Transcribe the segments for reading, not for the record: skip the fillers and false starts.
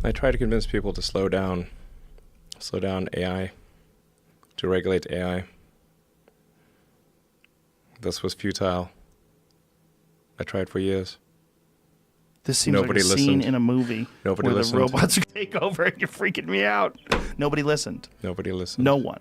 I try to convince people to slow down AI, to regulate AI. This was futile. I tried for years. This seems Nobody like a scene listened. in a movie Nobody where listened. the robots take over and you're freaking me out. Nobody listened. Nobody listened. No one.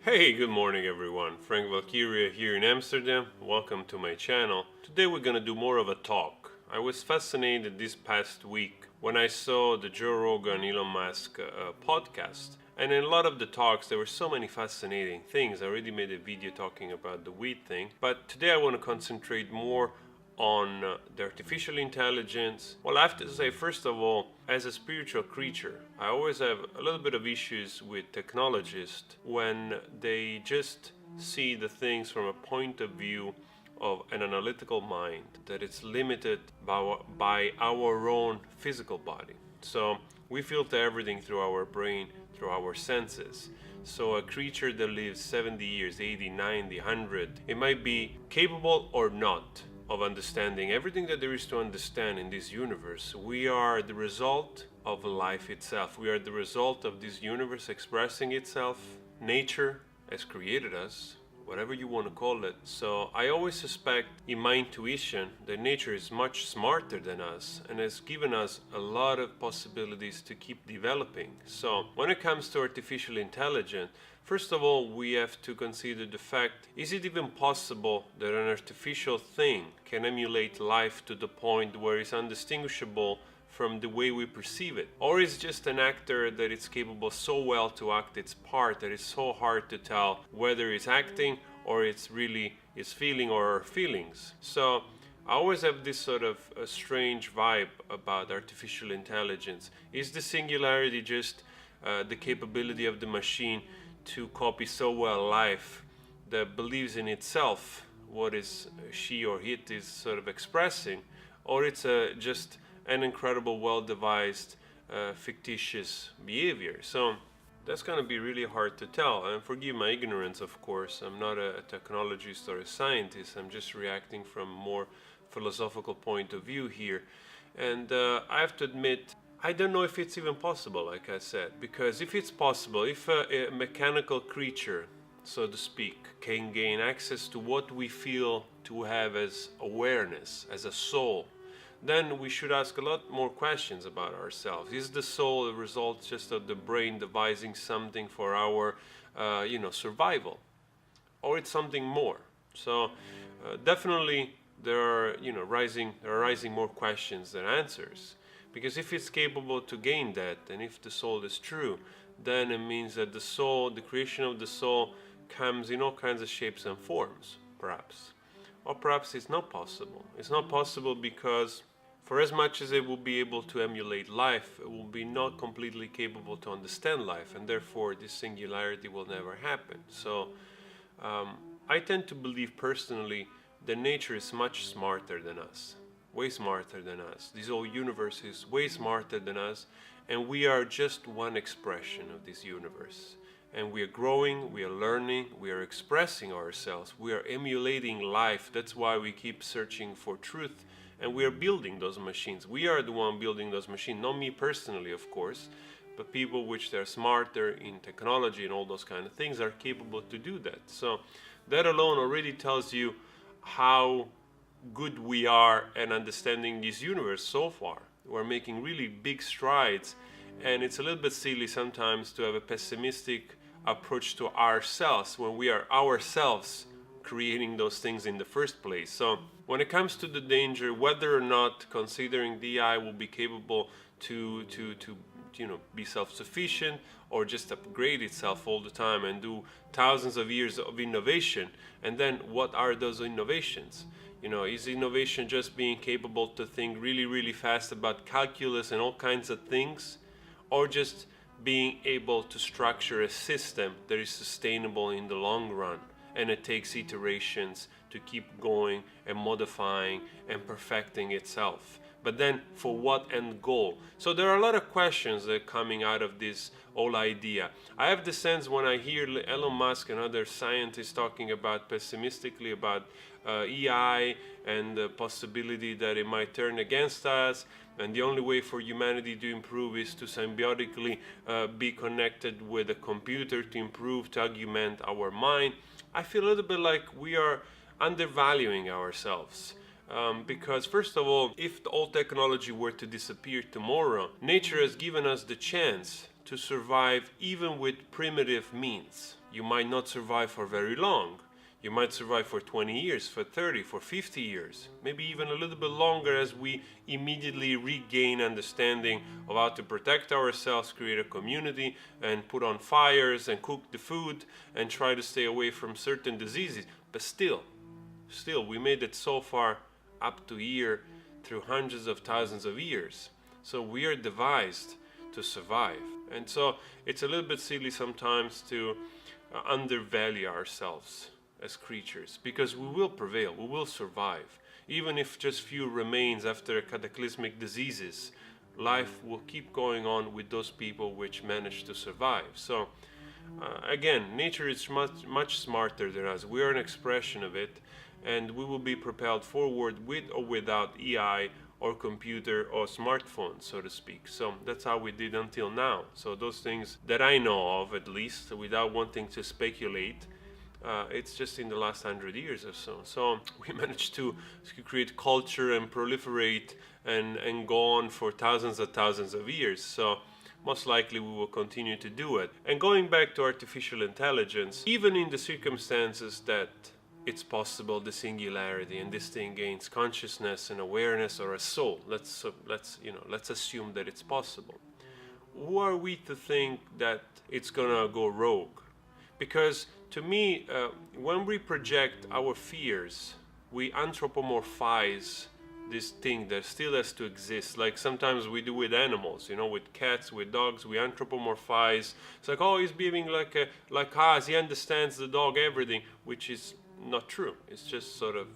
Hey, good morning everyone. Frank Valkyria here in Amsterdam. Welcome to my channel. Today we're gonna do more of a talk. I was fascinated this past week when I saw the Joe Rogan Elon Musk podcast. And in a lot of the talks there were so many fascinating things. I already made a video talking about the weed thing. But today I want to concentrate more on the artificial intelligence. Well, I have to say, first of all, as a spiritual creature, I always have a little bit of issues with technologists when they just see the things from a point of view of an analytical mind, that it's limited by our own physical body. So we filter everything through our brain, through our senses. So a creature that lives 70 years, 80, 90, 100, it might be capable or not of understanding everything that there is to understand in this universe. We are the result of life itself. We are the result of this universe expressing itself. Nature has created us, whatever you want to call it. So I always suspect in my intuition that nature is much smarter than us and has given us a lot of possibilities to keep developing. So when it comes to artificial intelligence, first of all, we have to consider the fact, is it even possible that an artificial thing can emulate life to the point where it's undistinguishable from the way we perceive it? Or is just an actor that is capable so well to act its part that it's so hard to tell whether it's acting or it's really its feeling or her feelings? So I always have this sort of a strange vibe about artificial intelligence. Is the singularity just the capability of the machine to copy so well life that believes in itself what is she or it is sort of expressing, or it's just an incredible, well-devised, fictitious behavior? So that's going to be really hard to tell. And forgive my ignorance, of course. I'm not a technologist or a scientist. I'm just reacting from a more philosophical point of view here. And I have to admit, I don't know if it's even possible, like I said, because if it's possible, if a mechanical creature, so to speak, can gain access to what we feel to have as awareness, as a soul, then we should ask a lot more questions about ourselves. Is the soul a result just of the brain devising something for our, survival, or it's something more? So definitely there are rising more questions than answers. Because if it's capable to gain that, and if the soul is true, then it means that the soul, the creation of the soul, comes in all kinds of shapes and forms, perhaps. Or perhaps it's not possible. It's not possible because for as much as it will be able to emulate life, it will be not completely capable to understand life, and therefore this singularity will never happen. So I tend to believe personally that nature is much smarter than us. Way smarter than us. This whole universe is way smarter than us, and we are just one expression of this universe. And we are growing, we are learning, we are expressing ourselves, we are emulating life. That's why we keep searching for truth, and we are building those machines. We are the one building those machines, not me personally, of course, but people which they're smarter in technology and all those kind of things are capable to do that. So that alone already tells you how good we are at understanding this universe so far. We're making really big strides, and it's a little bit silly sometimes to have a pessimistic approach to ourselves when we are ourselves creating those things in the first place. So when it comes to the danger, whether or not considering the AI will be capable to be self-sufficient or just upgrade itself all the time and do thousands of years of innovation, and then what are those innovations? Is innovation just being capable to think really, really fast about calculus and all kinds of things, or just being able to structure a system that is sustainable in the long run, and it takes iterations to keep going and modifying and perfecting itself? but then for what end goal? So there are a lot of questions that are coming out of this whole idea. I have the sense when I hear Elon Musk and other scientists talking about pessimistically about AI and the possibility that it might turn against us, and the only way for humanity to improve is to symbiotically be connected with a computer to improve, to augment our mind. I feel a little bit like we are undervaluing ourselves. Because first of all, if all technology were to disappear tomorrow, nature has given us the chance to survive even with primitive means. You might not survive for very long. You might survive for 20 years, for 30, for 50 years, maybe even a little bit longer as we immediately regain understanding of how to protect ourselves, create a community, and put on fires and cook the food and try to stay away from certain diseases. But still, we made it so far up to here through hundreds of thousands of years. So we are devised to survive. And so it's a little bit silly sometimes to undervalue ourselves as creatures, because we will prevail, we will survive. Even if just few remains after cataclysmic diseases, life will keep going on with those people which manage to survive. So again, nature is much smarter than us. We are an expression of it, and we will be propelled forward with or without AI or computer or smartphone, so to speak. So that's how we did until now. So those things that I know of, at least, without wanting to speculate, it's just in the last 100 years or so. So we managed to create culture and proliferate and go on for thousands of years. So most likely we will continue to do it. And going back to artificial intelligence, even in the circumstances that it's possible, the singularity, and this thing gains consciousness and awareness or a soul, let's assume that it's possible. Who are we to think that it's gonna go rogue? Because to me, when we project our fears, we anthropomorphize this thing that still has to exist. Like sometimes we do with animals, with cats, with dogs, we anthropomorphize. It's like, oh, he's behaving like us, he understands the dog, everything, which is not true. It's just sort of,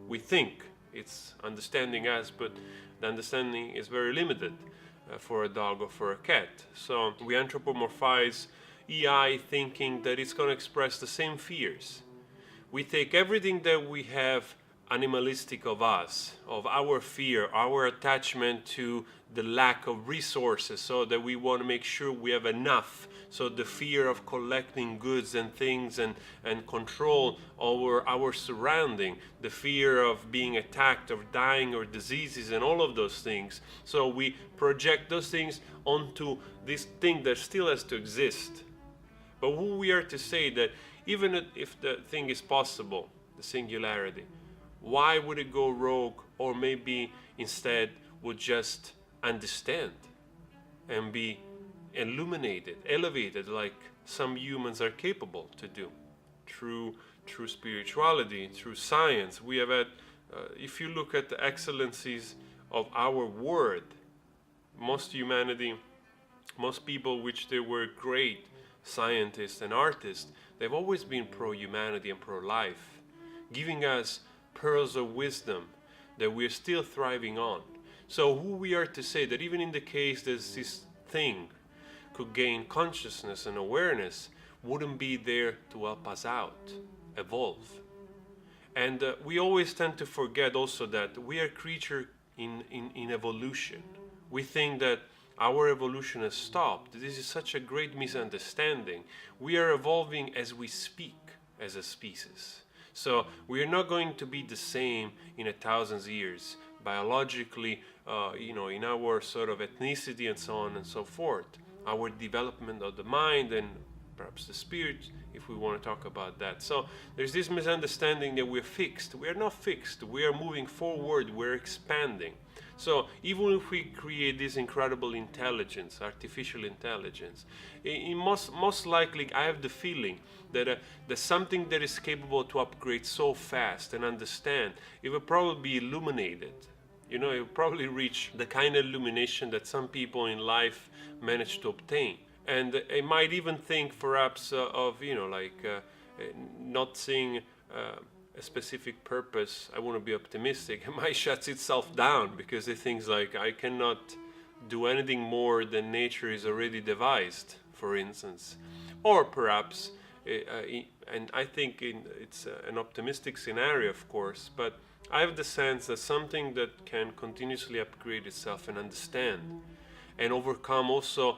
we think it's understanding us, but the understanding is very limited for a dog or for a cat. So we anthropomorphize AI thinking that it's going to express the same fears. We take everything that we have animalistic of us, of our fear, our attachment to the lack of resources, so that we want to make sure we have enough. So the fear of collecting goods and things and control over our surrounding, the fear of being attacked or dying or diseases and all of those things. So we project those things onto this thing that still has to exist. But who we are to say that even if the thing is possible, the singularity, why would it go rogue, or maybe instead would just understand and be illuminated, elevated, like some humans are capable to do through spirituality, through science? We have had, if you look at the excellencies of our word, most humanity, most people which they were great scientists and artists, they've always been pro-humanity and pro-life, giving us pearls of wisdom that we're still thriving on. So who we are to say that even in the case that this thing could gain consciousness and awareness, wouldn't be there to help us out, evolve? And we always tend to forget also that we are creatures in evolution. We think that our evolution has stopped. This is such a great misunderstanding. We are evolving as we speak as a species. So we are not going to be the same in 1,000 years, biologically, in our sort of ethnicity and so on and so forth. Our development of the mind and perhaps the spirit, if we want to talk about that. So there's this misunderstanding that we're fixed. We are not fixed. We are moving forward. We're expanding. So even if we create this incredible intelligence, artificial intelligence, most likely I have the feeling that there's something that is capable to upgrade so fast and understand, it will probably be illuminated. It will probably reach the kind of illumination that some people in life manage to obtain. And it might even think perhaps of, not seeing a specific purpose, I want to be optimistic, it might shut itself down because it thinks like I cannot do anything more than nature is already devised, for instance. Or perhaps, and I think it's an optimistic scenario, of course, but I have the sense that something that can continuously upgrade itself and understand and overcome also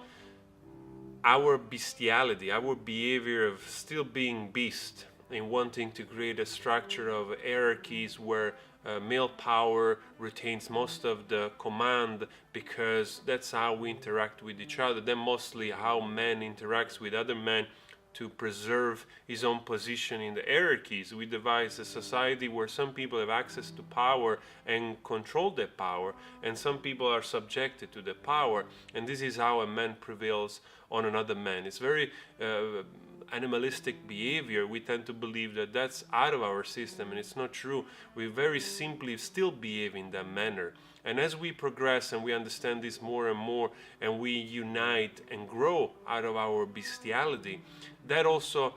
our bestiality, our behavior of still being beast and wanting to create a structure of hierarchies where male power retains most of the command because that's how we interact with each other. Then mostly how man interacts with other men to preserve his own position in the hierarchies. We devise a society where some people have access to power and control that power, and some people are subjected to the power, and this is how a man prevails on another man. It's very animalistic behavior. We tend to believe that that's out of our system, and it's not true. We very simply still behave in that manner. And as we progress and we understand this more and more, and we unite and grow out of our bestiality, that also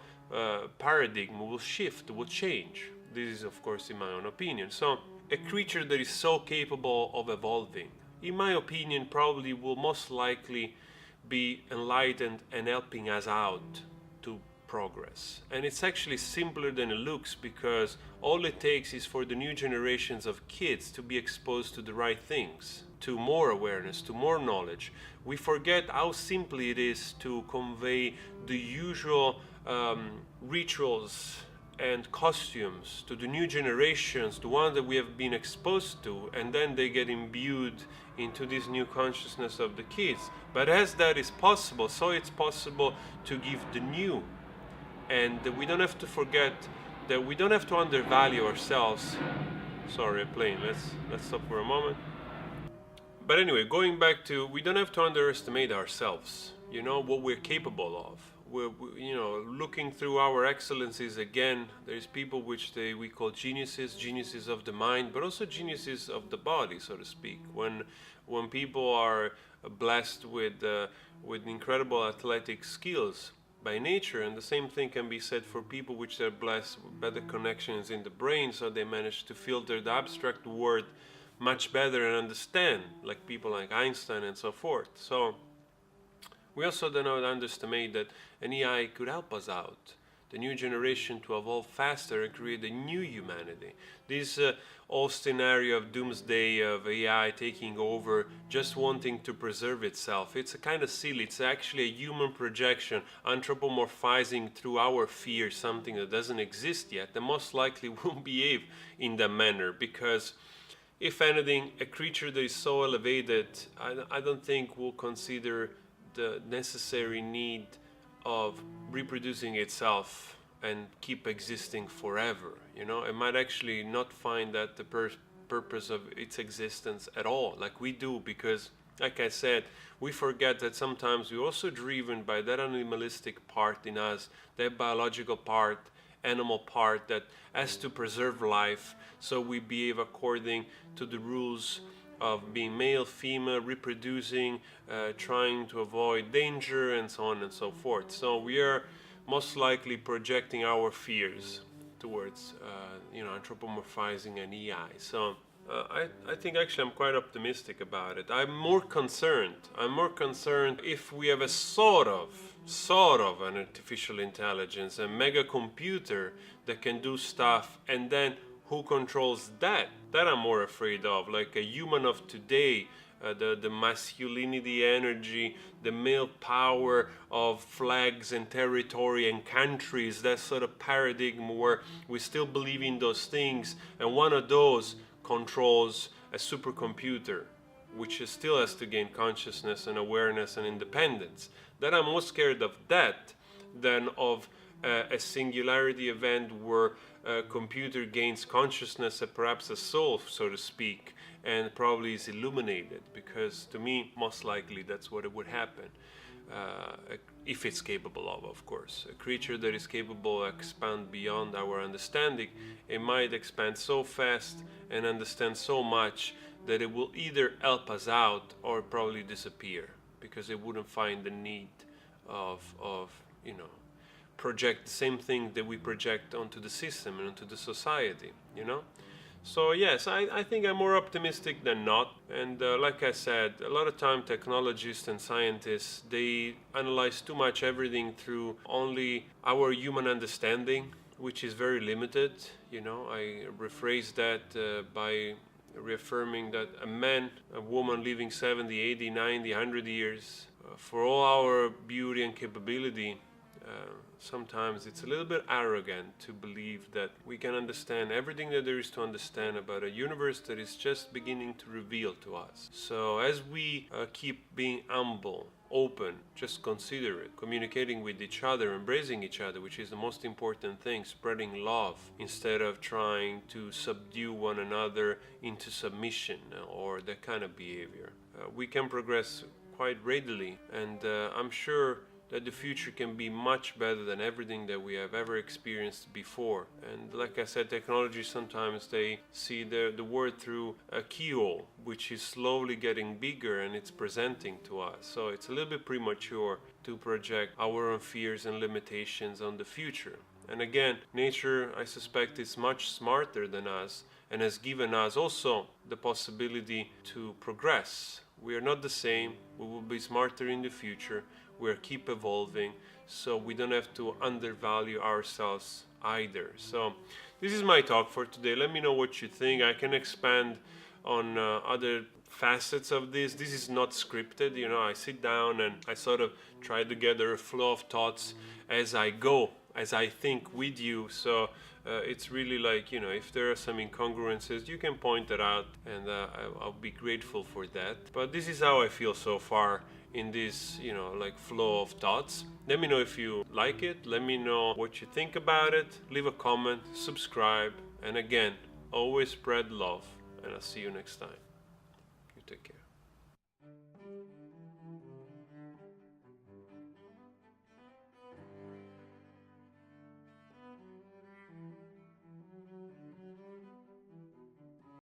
paradigm will shift, will change. This is, of course, in my own opinion. So, a creature that is so capable of evolving, in my opinion, probably will most likely be enlightened and helping us out to progress. And it's actually simpler than it looks, because all it takes is for the new generations of kids to be exposed to the right things, to more awareness, to more knowledge. We forget how simply it is to convey the usual rituals and costumes to the new generations, the ones that we have been exposed to, and then they get imbued into this new consciousness of the kids. But as that is possible, so it's possible to give the new. And we don't have to forget that we don't have to undervalue ourselves. Sorry, a plane. Let's stop for a moment. But anyway, going back to, we don't have to underestimate ourselves. You know what we're capable of. We're looking through our excellencies again. There's people which we call geniuses of the mind, but also geniuses of the body, so to speak. When people are blessed with incredible athletic skills by nature, and the same thing can be said for people which are blessed with better connections in the brain, so they manage to filter the abstract world much better and understand, like people like Einstein and so forth. So we also do not underestimate that an AI could help us out, the new generation, to evolve faster and create a new humanity. This whole scenario of doomsday, of AI taking over, just wanting to preserve itself, it's a kind of silly. It's actually a human projection, anthropomorphizing through our fear something that doesn't exist yet, and most likely won't behave in that manner, because if anything, a creature that is so elevated, I don't think will consider the necessary need of reproducing itself and keep existing forever. It might actually not find that the purpose of its existence at all, like we do, because, like I said, we forget that sometimes we're also driven by that animalistic part in us, that biological part, animal part that has to preserve life, so we behave according to the rules of being male, female, reproducing, trying to avoid danger, and so on and so forth. So we are most likely projecting our fears towards, anthropomorphizing an AI. So I think actually I'm quite optimistic about it. I'm more concerned if we have a sort of an artificial intelligence, a mega computer that can do stuff, and then who controls that? That I'm more afraid of, like a human of today, the masculinity energy, the male power of flags and territory and countries, that sort of paradigm where we still believe in those things, and one of those controls a supercomputer, which still has to gain consciousness and awareness and independence. That I'm more scared of that than of a singularity event where a computer gains consciousness and perhaps a soul, so to speak, and probably is illuminated, because to me, most likely that's what it would happen. If it's capable of course. A creature that is capable of expand beyond our understanding, it might expand so fast and understand so much that it will either help us out or probably disappear, because it wouldn't find the need of project the same thing that we project onto the system and onto the society, you know? So yes, I think I'm more optimistic than not. And like I said, a lot of time technologists and scientists, they analyze too much everything through only our human understanding, which is very limited. You know, I rephrase that by reaffirming that a woman living 70, 80, 90, 100 years, for all our beauty and capability, sometimes it's a little bit arrogant to believe that we can understand everything that there is to understand about a universe that is just beginning to reveal to us. So as we keep being humble, open, just considerate, communicating with each other, embracing each other, which is the most important thing, spreading love instead of trying to subdue one another into submission or that kind of behavior, we can progress quite readily, and I'm sure that the future can be much better than everything that we have ever experienced before. And like I said, technology, sometimes they see the world through a keyhole, which is slowly getting bigger and it's presenting to us. So it's a little bit premature to project our own fears and limitations on the future. And again, nature, I suspect, is much smarter than us and has given us also the possibility to progress. We are not the same. We will be smarter in the future. We'll keep evolving, so we don't have to undervalue ourselves either. So this is my talk for today. Let me know what you think. I can expand on other facets of this. This is not scripted, you know. I sit down and I sort of try to gather a flow of thoughts as I go, as I think with you. So it's really like, you know, if there are some incongruences, you can point it out, and I'll be grateful for that. But this is how I feel so far in this, you know, like flow of thoughts. Let me know if you like it. Let me know what you think about it. Leave a comment, subscribe, and again, always spread love, and I'll see you next time. You take care.